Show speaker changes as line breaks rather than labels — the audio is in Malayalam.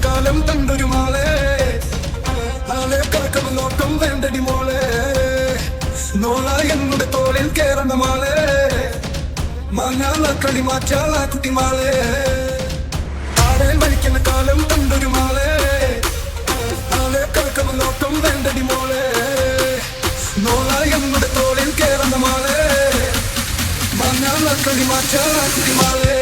കാലം കണ്ടൊരു മാളെ നാളെ കറക്കം നോട്ടം വേണ്ടടി മോളെ നോള എന്നുടെ തോളിൽ കേറുന്ന മാളെ മാങ്ങാള കളി മാറ്റാള കുട്ടി മാളെ ആടേൽ വലിക്കുന്ന കാലം കണ്ടൊരു മാളെ നാളെ കറക്കം നോട്ടം വേണ്ടടി മോളെ നോള എന്നുടെ തോളിൽ കേറുന്ന മാളെ മാങ്ങാള കളി മാറ്റാള കുട്ടി മാളെ